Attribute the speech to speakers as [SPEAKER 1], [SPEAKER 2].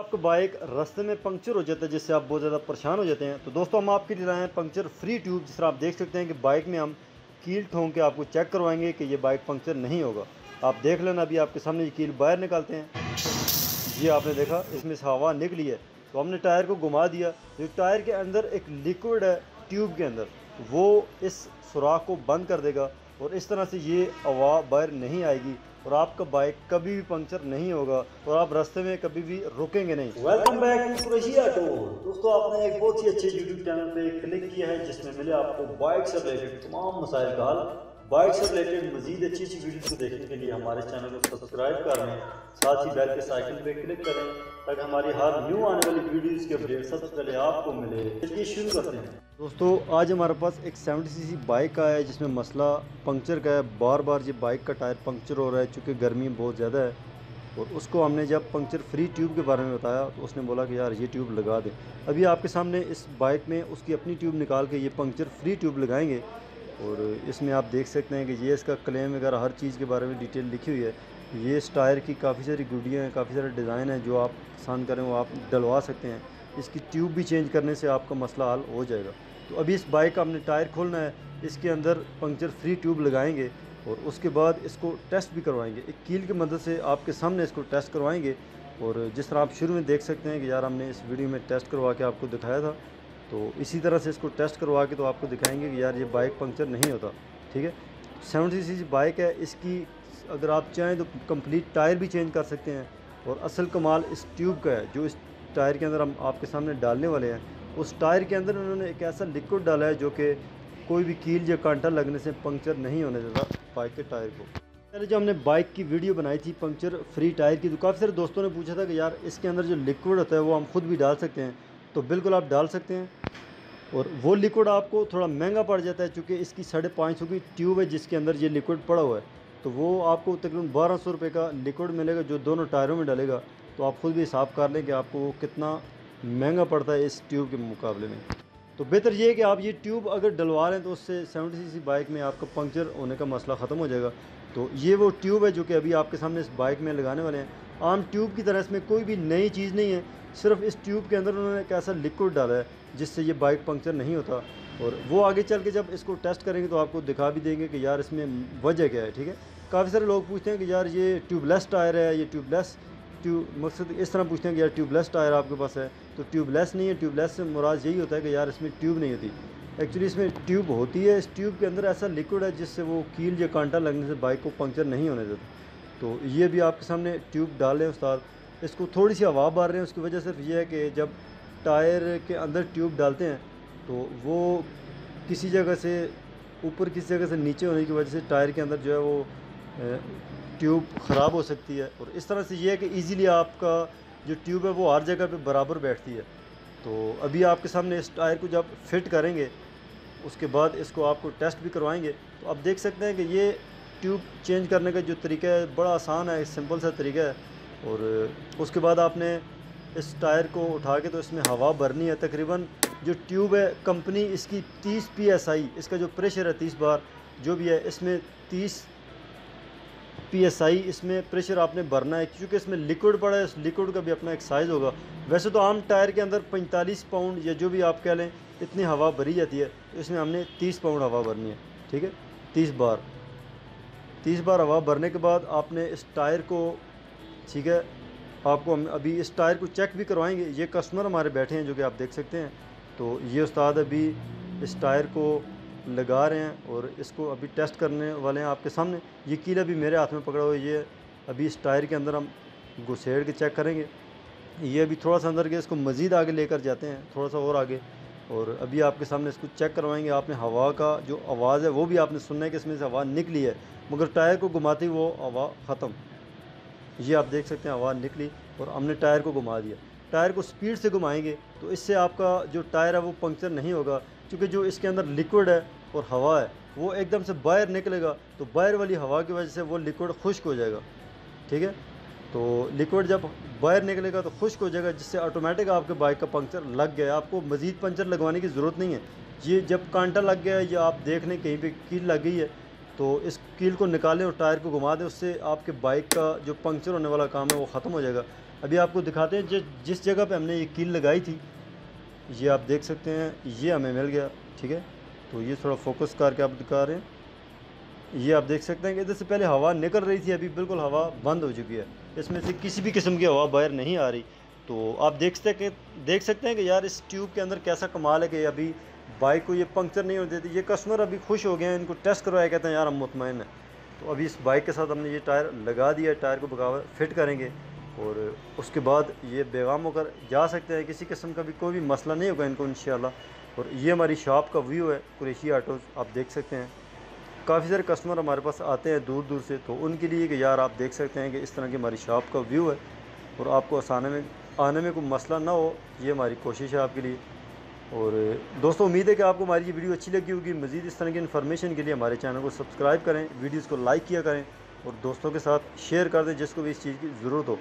[SPEAKER 1] आपका बाइक रास्ते में पंक्चर हो जाता है जिससे आप बहुत ज़्यादा परेशान हो जाते हैं, तो दोस्तों हम आपके लिए लाए हैं पंक्चर फ्री ट्यूब। जिस तरह आप देख सकते हैं कि बाइक में हम कील ठोंक के आपको चेक करवाएंगे कि ये बाइक पंक्चर नहीं होगा। आप देख लेना, अभी आपके सामने ये कील बाहर निकालते हैं। ये आपने देखा इसमें से हवा निकली है, तो हमने टायर को घुमा दिया। जो टायर के अंदर एक लिक्विड है ट्यूब के अंदर, वो इस सुराख को बंद कर देगा और इस तरह से ये हवा बाहर नहीं आएगी और आपका बाइक कभी भी पंक्चर नहीं होगा और आप रास्ते में कभी भी रुकेंगे नहीं। Welcome back to Qureshi auto. दोस्तों आपने एक बहुत ही अच्छे यूट्यूब चैनल पे क्लिक किया है जिसमें मिले आपको बाइक से रिलेटेड तमाम मसाइल का हल। बाइक से रिलेटेड मजीद अच्छी वीडियो को देखने के लिए हमारे चैनल को सब्सक्राइब कर लें, साथ ही बेल के आइकन पे क्लिक करें ताकि हमारी हर न्यू आने वाली वीडियोस के अपडेट सबसे पहले आपको मिले। चलिए शुरू करते हैं। दोस्तों आज हमारे पास एक 70cc बाइक आया है जिसमें मसला पंक्चर का है। बार बार ये बाइक का टायर पंक्चर हो रहा है चूँकि गर्मी बहुत ज़्यादा है, और उसको हमने जब पंक्चर फ्री ट्यूब के बारे में बताया तो उसने बोला कि यार ये ट्यूब लगा दें। अभी आपके सामने इस बाइक में उसकी अपनी ट्यूब निकाल के ये पंक्चर फ्री ट्यूब लगाएंगे, और इसमें आप देख सकते हैं कि ये इसका क्लेम वगैरह हर चीज़ के बारे में डिटेल लिखी हुई है। ये इस टायर की काफ़ी सारी गुडियाँ हैं, काफ़ी सारे डिज़ाइन हैं, जो आप पसंद करें वो आप डलवा सकते हैं। इसकी ट्यूब भी चेंज करने से आपका मसला हल हो जाएगा। तो अभी इस बाइक का हमने टायर खोलना है, इसके अंदर पंक्चर फ्री ट्यूब लगाएंगे और उसके बाद इसको टेस्ट भी करवाएंगे। एक कील की मदद से आपके सामने इसको टेस्ट करवाएंगे, और जिस तरह आप शुरू में देख सकते हैं कि यार हमने इस वीडियो में टेस्ट करवा के आपको दिखाया था, तो इसी तरह से इसको टेस्ट करवा के तो आपको दिखाएंगे कि यार ये बाइक पंक्चर नहीं होता। ठीक है, 70cc बाइक है, इसकी अगर आप चाहें तो कंप्लीट टायर भी चेंज कर सकते हैं। और असल कमाल इस ट्यूब का है जो इस टायर के अंदर हम आपके सामने डालने वाले हैं। उस टायर के अंदर उन्होंने एक ऐसा लिक्विड डाला है जो कि कोई भी कील या कांटा लगने से पंक्चर नहीं होने देता बाइक के टायर को। पहले जो हमने बाइक की वीडियो बनाई थी पंक्चर फ्री टायर की, तो काफ़ी सारे दोस्तों ने पूछा था कि यार इसके अंदर जो लिक्विड होता है वो हम खुद भी डाल सकते हैं। तो बिल्कुल आप डाल सकते हैं, और वो लिक्विड आपको थोड़ा महंगा पड़ जाता है चूँकि इसकी 550 की ट्यूब है जिसके अंदर ये लिक्विड पड़ा हुआ है। तो वो आपको तकरीबन 1200 रुपये का लिक्विड मिलेगा जो दोनों टायरों में डलेगा। तो आप खुद भी हिसाब कर लें कि आपको वो कितना महंगा पड़ता है इस ट्यूब के मुकाबले में। तो बेहतर ये है कि आप ये ट्यूब अगर डलवा लें तो उससे 70cc बाइक में आपका पंक्चर होने का मसला ख़त्म हो जाएगा। तो ये वो ट्यूब है जो कि अभी आपके सामने इस बाइक में लगाने वाले हैं। आम ट्यूब की तरह इसमें कोई भी नई चीज़ नहीं है, सिर्फ इस ट्यूब के अंदर उन्होंने एक ऐसा लिक्विड डाला है जिससे ये बाइक पंक्चर नहीं होता। और वो आगे चल के जब इसको टेस्ट करेंगे तो आपको दिखा भी देंगे कि यार इसमें वजह क्या है। ठीक है, काफ़ी सारे लोग पूछते हैं कि यार ये ट्यूबलेस टायर है, ये ट्यूबलेस मकसद इस तरह पूछते हैं कि यार ट्यूबलेस टायर आपके पास है। तो ट्यूबलेस नहीं है, ट्यूबलेस से मुराद यही होता है कि यार इसमें ट्यूब नहीं होती। एक्चुअली इसमें ट्यूब होती है, इस ट्यूब के अंदर ऐसा लिक्विड है जिससे वो कील या कांटा लगने से बाइक को पंक्चर नहीं होने देता। तो ये भी आपके सामने ट्यूब डाल रहे हैं उस्ताद, इसको थोड़ी सी हवा भर रहे हैं। उसकी वजह सिर्फ ये है कि जब टायर के अंदर ट्यूब डालते हैं तो वो किसी जगह से ऊपर किसी जगह से नीचे होने की वजह से टायर के अंदर जो है वो ट्यूब ख़राब हो सकती है। और इस तरह से ये है कि इजीली आपका जो ट्यूब है वो हर जगह पे बराबर बैठती है। तो अभी आपके सामने इस टायर को जब फिट करेंगे उसके बाद इसको आपको टेस्ट भी करवाएंगे। तो आप देख सकते हैं कि ये ट्यूब चेंज करने का जो तरीका है बड़ा आसान है, सिंपल सा तरीका है। और उसके बाद आपने इस टायर को उठा के तो इसमें हवा भरनी है। तकरीबन जो ट्यूब है कंपनी इसकी 30 PSI, इसका जो प्रेशर है 30 बार जो भी है, इसमें 30 PSI इसमें प्रेशर आपने भरना है। क्योंकि इसमें लिक्विड पड़ा है, इस लिक्विड का भी अपना एक साइज़ होगा। वैसे तो आम टायर के अंदर 45 पाउंड या जो भी आप कह लें इतनी हवा भरी जाती है, तो इसमें हमने 30 पाउंड हवा भरनी है। ठीक है, 30 बार हवा भरने के बाद आपने इस टायर को, ठीक है, आपको हम अभी इस टायर को चेक भी करवाएंगे। ये कस्टमर हमारे बैठे हैं जो कि आप देख सकते हैं। तो ये उस्ताद अभी इस टायर को लगा रहे हैं और इसको अभी टेस्ट करने वाले हैं आपके सामने। ये कील अभी मेरे हाथ में पकड़ा हुआ है, ये अभी इस टायर के अंदर हम घुसेड़ के चेक करेंगे। ये अभी थोड़ा सा अंदर के इसको मज़ीद आगे लेकर जाते हैं, थोड़ा सा और आगे, और अभी आपके सामने इसको चेक करवाएंगे। आपने हवा का जो आवाज़ है वो भी आपने सुनना है कि इसमें से हवा निकली है, मगर टायर को घुमाती वो हवा ख़त्म। ये आप देख सकते हैं हवा निकली और हमने टायर को घुमा दिया। टायर को स्पीड से घुमाएंगे तो इससे आपका जो टायर है वो पंक्चर नहीं होगा, क्योंकि जो इसके अंदर लिक्विड है और हवा है वो एकदम से बाहर निकलेगा। तो बाहर वाली हवा की वजह से वो लिक्विड खुश्क हो जाएगा। ठीक है, तो लिक्विड जब बाहर निकलेगा तो खुश्क हो जाएगा, जिससे ऑटोमेटिक आपके बाइक का पंक्चर लग गया। आपको मज़ीद पंचर लगवाने की ज़रूरत नहीं है। ये जब कांटा लग गया है या आप देख लें कहीं पे कील लग गई है तो इस कील को निकालें और टायर को घुमा दें, उससे आपके बाइक का जो पंक्चर होने वाला काम है वो ख़त्म हो जाएगा। अभी आपको दिखाते हैं जिस जगह पे हमने ये कील लगाई थी, ये आप देख सकते हैं, ये हमें मिल गया। ठीक है, तो ये थोड़ा फोकस करके आप दिखा रहे हैं, ये आप देख सकते हैं कि इधर से पहले हवा निकल रही थी, अभी बिल्कुल हवा बंद हो चुकी है, इसमें से किसी भी किस्म की हवा बाहर नहीं आ रही। तो आप देख सकते हैं कि यार इस ट्यूब के अंदर कैसा कमाल है कि अभी बाइक को ये पंक्चर नहीं होने देती। ये कस्टमर अभी खुश हो गए हैं, इनको टेस्ट करवाया, कहते हैं यार हम मुतमईन हैं। तो अभी इस बाइक के साथ हमने ये टायर लगा दिया, टायर को बगावर फिट करेंगे और उसके बाद ये बेगाम होकर जा सकते हैं, किसी किस्म का भी कोई भी मसला नहीं होगा इनको इंशाल्लाह। और ये हमारी शॉप का व्यू है कुरैशी ऑटोज़, आप देख सकते हैं। काफ़ी सारे कस्टमर हमारे पास आते हैं दूर दूर से, तो उनके लिए कि यार आप देख सकते हैं कि इस तरह की हमारी शॉप का व्यू है और आपको आने में कोई मसला ना हो, ये हमारी कोशिश है आपके लिए। और दोस्तों उम्मीद है कि आपको हमारी ये वीडियो अच्छी लगी होगी। मज़ीद इस तरह की इन्फॉर्मेशन के लिए हमारे चैनल को सब्सक्राइब करें, वीडियोज़ को लाइक किया करें और दोस्तों के साथ शेयर कर दें जिसको भी इस चीज़ की ज़रूरत हो।